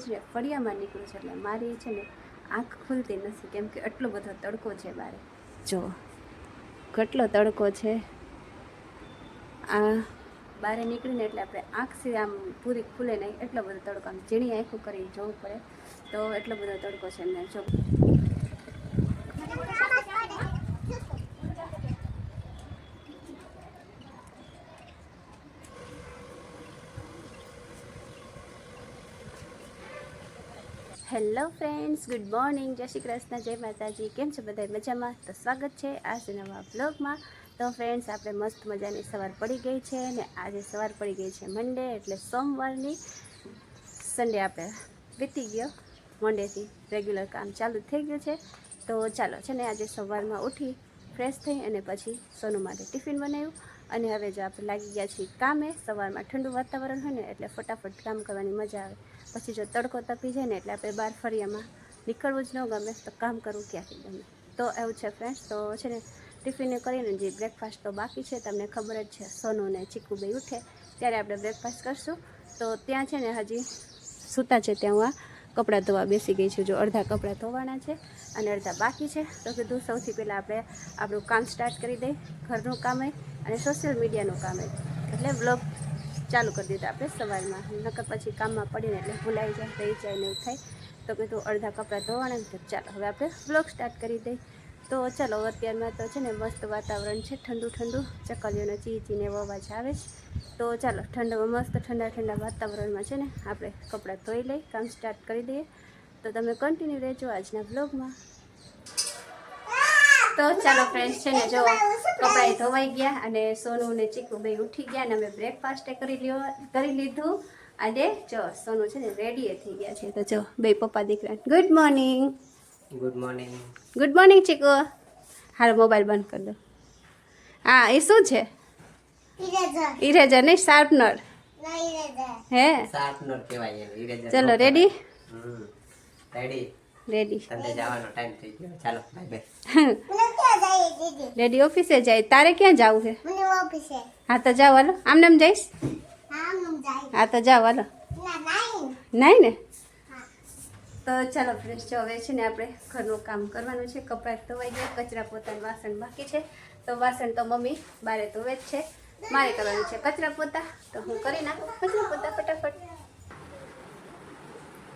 જ ને ફળિયામાં નીકળું છું એટલે મારી છે ને આંખ ખુલતી નથી, કેમ કે એટલો બધો તડકો છે બારે. જો કેટલો તડકો છે. આ બારે નીકળીને એટલે આપણે આંખથી આમ પૂરી ખુલે નહીં, એટલો બધો તડકો, આમ ઝીણી આંખું કરી જોવું પડે તો એટલો બધો તડકો છે ને. જો હેલો ફ્રેન્ડ્સ, ગુડ મોર્નિંગ, જય શ્રી કૃષ્ણ, જય માતાજી. કેમ છો બધા? મજામાં? તો સ્વાગત છે આજ નવા બ્લોગમાં. તો ફ્રેન્ડ્સ, આપણે મસ્ત મજાની સવાર પડી ગઈ છે ને આજે સવાર પડી ગઈ છે મંડે, એટલે સોમવારની. સન્ડે આપણે વીતી ગયો, મંડેથી રેગ્યુલર કામ ચાલુ થઈ ગયું છે. તો ચાલો છે ને આજે સવારમાં ઉઠી ફ્રેશ થઈ અને પછી સોનુ માટે ટિફિન બનાવ્યું અને હવે જો આપણે લાગી ગયા છીએ કામે. સવારમાં ઠંડુ વાતાવરણ હોય ને એટલે ફટાફટ કામ કરવાની મજા આવે. પછી જો તડકો તપી જાય ને એટલે આપણે બહાર ફરિયામાં નીકળવું જ ન ગમે, તો કામ કરવું ક્યાંથી ગમે. તો એવું છે ફ્રેન્ડ્સ. તો છે ને ટિફિને કરીને જે બ્રેકફાસ્ટ તો બાકી છે, તમને ખબર જ છે, સોનુ ને ચીકુ બે ઉઠે ત્યારે આપણે બ્રેકફાસ્ટ કરશું. તો ત્યાં છે ને હજી સૂતા છે ત્યાં હું આ કપડાં ધોવા બેસી ગઈ છું. જો અડધા કપડાં ધોવાના છે અને અડધા બાકી છે. તો કીધું સૌથી પહેલાં આપણે આપણું કામ સ્ટાર્ટ કરી દઈએ, ઘરનું કામ અને સોશિયલ મીડિયાનું કામ, એટલે વ્લોગ ચાલુ કરી દીધું આપણે સવારમાં. નકર પછી કામમાં પડીને એટલે ભૂલાઈ જાય, રહી જાય ને એવું થાય. તો કીધું અડધા કપડાં ધોવાના, તો ચાલો હવે આપણે વ્લોગ સ્ટાર્ટ કરી દઈએ. તો ચાલો, અત્યારમાં તો છે ને મસ્ત વાતાવરણ છે, ઠંડુ ઠંડુ, ચકલીઓને ચીચીને અવાજ આવે છે. તો ચાલો મસ્ત ઠંડા વાતાવરણમાં છે ને આપણે કપડાં ધોઈ લઈ, કામ સ્ટાર્ટ કરી દઈએ. તો તમે કન્ટિન્યુ રહેજો આજના વ્લોગમાં. તો ચાલો ફ્રેન્ડ્સ, છે ને જો કપડાં ધોવાઈ ગયા અને સોનુ ને ચીકુ બે ઉઠી ગયા અને અમે બ્રેકફાસ્ટે કરી લીધું. અને જો સોનુ છે ને રેડી થઈ ગયા છે. તો જો બે પપ્પા દીકરા good morning. Good morning. Good morning ચીકુ. હાલો મોબાઈલ બંધ કરી દો. હા, એ શું છે? ઇરેઝર નહીં, શાર્પનર. હે શાર્પનર કહેવાય એને, ઇરેઝર. ચલો રેડી. રેડી સંડે જવાનો ટાઈમ થઈ ગયો. ચાલો બાય બાય. રેડી ઓફિસે જાય. તારે ક્યાં જવું છે? હા તો જાવ, હાલો. આમને આમ જઈશ? હા તો જાવ, હાલો. નહીં ને? તો ચાલો ફ્રેન્ડ્સ, જો હવે છે ને આપણે ઘરનું કામ કરવાનું છે. કપડાં ધોવાઈ ગયા, કચરા પોતાના વાસણ બાકી છે. તો વાસણ તો મમ્મી બારે ધોવે જ છે, મારે કરવાનું છે કચરા પોતા. તો હું કરી નાખું કચરા પોતા ફટાફટ.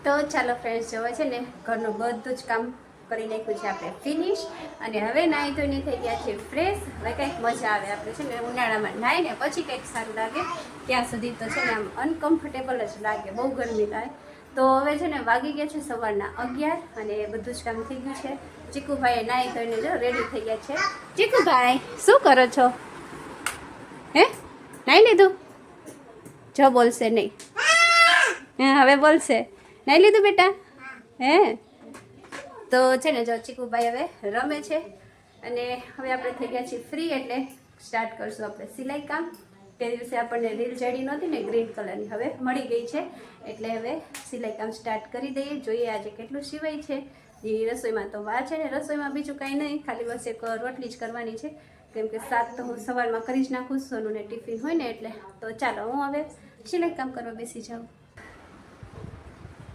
તો ચાલો ફ્રેન્ડ્સ, જોવે છે ને ઘરનું બધું જ કામ કરી નાખ્યું છે આપણે ફિનિશ. અને હવે નાહી ધોઈને થઈ ગયા છે ફ્રેશ. હવે કંઈક મજા આવે, આપણે છે ને ઉનાળામાં નાહીને પછી કંઈક સારું લાગે. ત્યાં સુધી તો છે ને આમ અનકમ્ફર્ટેબલ જ લાગે, બહુ ગરમી લાગે. તો હવે છે ને વાગી ગયા છે સવારના 11 અને બધું જ કામ થઈ ગયું છે. ચીકુભાઈએ નાહી ધોઈને જો રેડી થઈ ગયા છે. ચીકુભાઈ શું કરો છો? હે નાહી લીધું? જો બોલશે નહીં. હા હવે બોલશે. નાહી લીધું બેટા? હે તો છે ને જો ચીકુભાઈ હવે રમે છે અને હવે આપણે થઈ ગયા છીએ ફ્રી, એટલે સ્ટાર્ટ કરશું આપણે સિલાઈ કામ. તે દિવસે આપણને રીલ ચડી નહોતી ને ગ્રીન કલરની, હવે મળી ગઈ છે એટલે હવે સિલાઈ કામ સ્ટાર્ટ કરી દઈએ. જોઈએ આજે કેટલું સિવાય છે. એ રસોઈમાં તો વાર છે ને, રસોઈમાં બીજું કાંઈ નહીં, ખાલી બસ એક રોટલી જ કરવાની છે, કેમ કે શાક તો હું સવારમાં કરી જ નાખું, સોનુને ટિફિન હોય ને એટલે. તો ચાલો હું હવે સિલાઈ કામ કરવા બેસી જાઉં.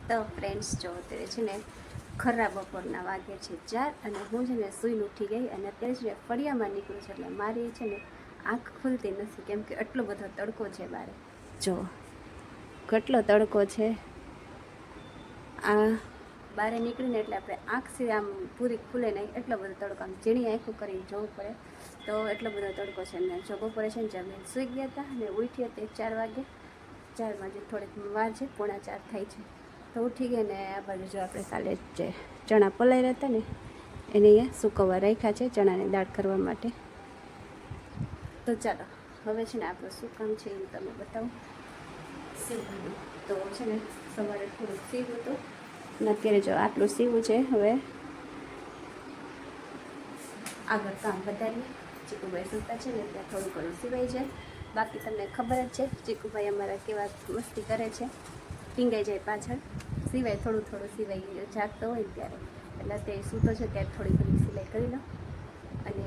તો ફ્રેન્ડ્સ, જો અત્યારે છે ને ખરા બપોરના વાગે છે 4 અને હું છે ને સૂઈને ઉઠી ગઈ અને અત્યારે છે ને ફળિયામાં નીકળું છું. એટલે મારી છે ને આંખ ખુલતી નથી, કેમ કે એટલો બધો તડકો છે બારે. જો કેટલો તડકો છે. આ બારે નીકળીને એટલે આપણે આંખથી આમ પૂરી ખુલે નહીં, એટલો બધો તડકો, આમ ઝીણી આંખું કરીને જોવું પડે તો એટલો બધો તડકો છે. ને જો બપોરે છે ને જમીન સૂઈ ગયા હતા અને ઉઠી હતી 4 વાગે. 4 વાગે થોડીક વાર છે, 3:45 થાય છે. તો ઉઠી ગઈ ને આ બાજુ જો આપણે કાલે જે ચણા પલાળ્યા હતા ને એને અહીંયા સૂકવવા રાખ્યા છે, ચણાની દાળ કરવા માટે. તો ચાલો હવે છે ને આપણું શું કામ છે એ તમે બતાવું. સીવવાનું તો છે ને સવારે થોડુંક સીવું હતું અને અત્યારે જો આટલું સીવું છે. હવે આગળ કામ વધારીએ. ચીકુભાઈ સૂતા છે ને ત્યાં થોડું ઘણું સિવાય જાય. બાકી તમને ખબર જ છે ચીકુભાઈ અમારા કેવા મસ્તી કરે છે, ટીંગાઈ જાય પાછળ. સિવાય થોડું સિવાય જાગતો હોય ત્યારે, એટલે અત્યારે સૂતો છે ત્યારે થોડી ઘણી સિલાઈ કરી લો. અને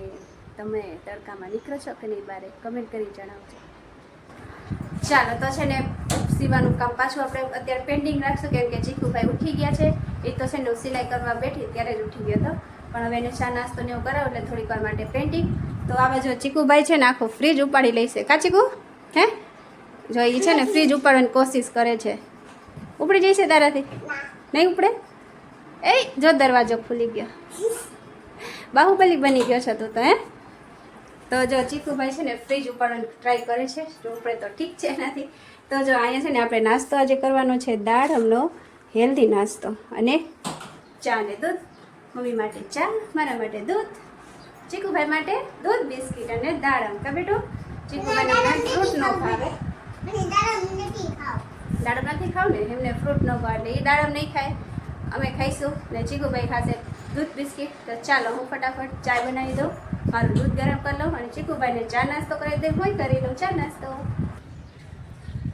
તમે તડકામાં નીકળો છો કે નહીં બારે, કમેન્ટ કરી જણાવજો. ચાલો તો છે ને સીવાનું કામ પાછું આપણે અત્યારે પેન્ડિંગ રાખશું, કેમ કે ચીકુભાઈ ઉઠી ગયા છે. એ તો છે ને હું સિલાઈ કરવા બેઠી ત્યારે જ ઉઠી ગયો હતો, પણ હવે એને ચા નાસ્તો ને એવું કરાવું એટલે થોડીક વાર માટે પેન્ટિંગ. તો આવે જો ચીકુભાઈ છે ને આખું ફ્રીજ ઉપાડી લેશે. કા ચીકુ? હે જો એ છે ને ફ્રીજ ઉપાડવાની કોશિશ કરે છે. ઉપડી જઈશે તારાથી? નહીં ઉપડે? એ જો દરવાજો ખુલી ગયો, બાહુબલી બની ગયો છે તું તો. હે તો જો ચીકુભાઈ છે ને ફ્રીજ ઉપાડવાની ટ્રાય કરે છે, જો ઉપડે તો ઠીક છે એનાથી. તો જો અહીંયા છે ને આપણે નાસ્તો આજે કરવાનો છે દાડમનો હેલ્ધી નાસ્તો, અને ચા ને દૂધ. મમ્મી માટે ચા, મારા માટે દૂધ, ચીકુભાઈ માટે દૂધ, બિસ્કિટ અને દાડમ. કા બેટું? ચીકુભાઈને ફ્રૂટ ન ભાવે, દાડમ નથી ખાવ ને, એમને ફ્રૂટ ન ભાવે એટલે એ દાડમ નહીં ખાય, અમે ખાઈશું ને ચીકુભાઈ ખાશે દૂધ બિસ્કિટ. તો ચાલો હું ફટાફટ ચા બનાવી દઉં, મારું દૂધ ગરમ કરી લઉં અને ચીકુભાઈને ચા નાસ્તો કરી દઉં. હું કરી લઉં ચા નાસ્તો.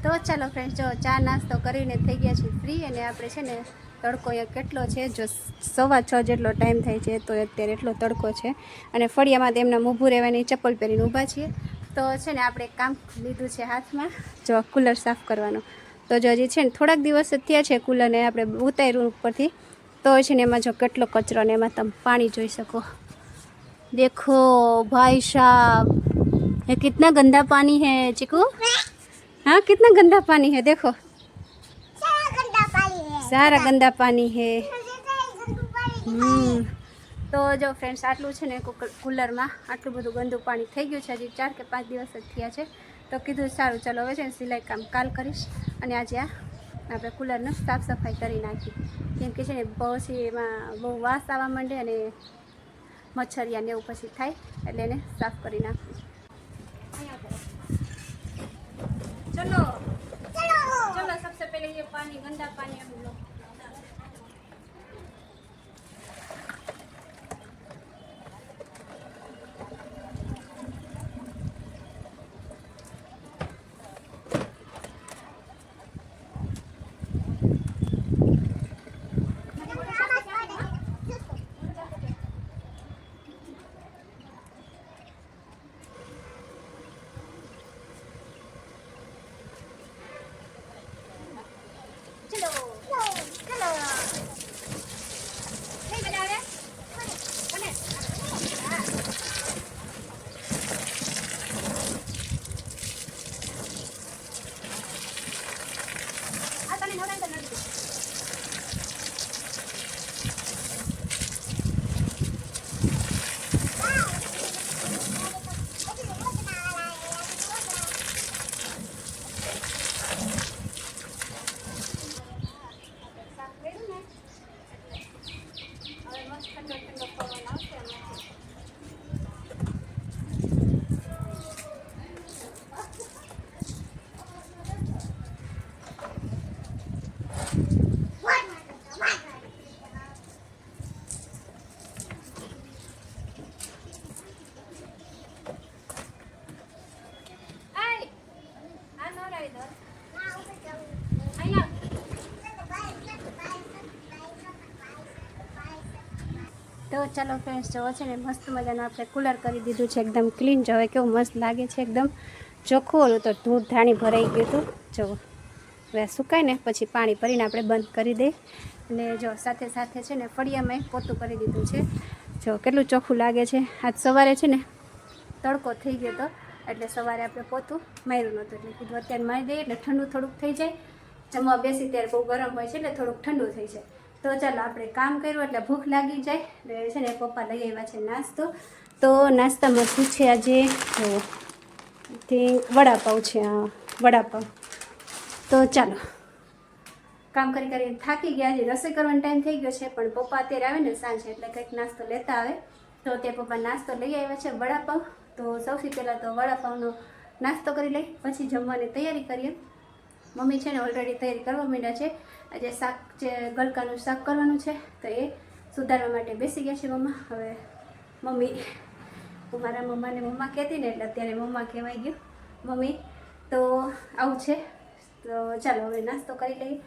તો ચાલો ફ્રેન્ડ્સ, જો ચા નાસ્તો કરીને થઈ ગયા છે ફ્રી, અને આપણે છે ને તડકો અહીંયા કેટલો છે, જો 6:15 જેટલો ટાઈમ થાય છે તો અત્યારે એટલો તડકો છે. અને ફળિયામાં તેમના ઊભું રહેવાની ચપ્પલ પહેરીને ઊભા છીએ. તો છે ને આપણે કામ લીધું છે હાથમાં, જો કુલર સાફ કરવાનું. તો જો હજી છે ને થોડાક દિવસ જ થયા છે કુલરને આપણે ઉતાર્યું ઉપરથી, તો છે ને એમાં જો કેટલો કચરો, ને એમાં તમે પાણી જોઈ શકો. देखो भाई साहब, ये कितना गंदा पानी है चिकू. हाँ कितना गंदा पानी है, देखो सारा गंदा पानी है. તો જો ફ્રેન્ડ્સ આટલું છે ને કુલરમાં આટલું બધું ગંદુ પાણી થઈ ગયું છે. હજી 4 કે 5 દિવસ જ થયા છે. તો કીધું સારું ચલો હવે છે ને સિલાઈ કામ કાલ કરીશ, અને આજે આપણે કુલરને સાફ સફાઈ કરી નાખી, કેમ કે છે ને પછી એમાં બહુ વાસ આવવા માંડે અને મચ્છરિયા ને એવું પછી થાય, એટલે એને સાફ કરી નાખવું. ચલો ચલો સબસે પહેલે ये पानी गंदा पानी हम लोग તો ચાલો ફ્રેન્ડ્સ, જો છે ને મસ્ત મજાનું આપણે કુલર કરી દીધું છે, એકદમ ક્લીન. જો હવે કેવું મસ્ત લાગે છે, એકદમ ચોખ્ખું. ઓલું તો ધૂળ ધાણી ભરાઈ ગયું હતું. જો હવે સુકાય ને પછી પાણી ભરીને આપણે બંધ કરી દઈએ. અને જો સાથે સાથે છે ને ફળિયામાં પોતું કરી દીધું છે. જો કેટલું ચોખ્ખું લાગે છે. આજ સવારે છે ને તડકો થઈ ગયો હતો, એટલે સવારે આપણે પોતું માર્યું નહોતું, એટલે કીધું અત્યારે મારી દઈએ એટલે ઠંડુ થોડુંક થઈ જાય. જમવા બેસી ત્યારે બહુ ગરમ હોય છે એટલે થોડુંક ઠંડુ થઈ જાય. તો ચાલો આપણે કામ કર્યું એટલે ભૂખ લાગી જાય, એટલે છે ને પપ્પા લઈ આવ્યા છે નાસ્તો. તો નાસ્તામાં શું છે આજે? વડાપાઉં છે. હા વડાપાઉં. તો ચાલો, કામ કરી કરીને થાકી ગયા, હજી રસોઈ કરવાનો ટાઈમ થઈ ગયો છે, પણ પપ્પા અત્યારે આવે ને સાંજે એટલે કંઈક નાસ્તો લેતા આવે. તો તે પપ્પા નાસ્તો લઈ આવ્યા છે વડાપાઉં. તો સૌથી પહેલાં તો વડાપાઉંનો નાસ્તો કરી લઈ, પછી જમવાની તૈયારી કરીએ. મમ્મી છે ને ઓલરેડી તૈયારી કરવા માંડ્યા છે. આજે શાક જે ગલકાનું શાક કરવાનું છે, તો એ સુધારવા માટે બેસી ગયા છે મમ્મા. હવે મમ્મી, હું મારા મમ્માને મમ્મા કહેતી ને એટલે અત્યારે મમ્મા કહેવાય ગયું મમ્મી. તો આવું છે. તો ચાલો હવે નાસ્તો કરી લઈએ.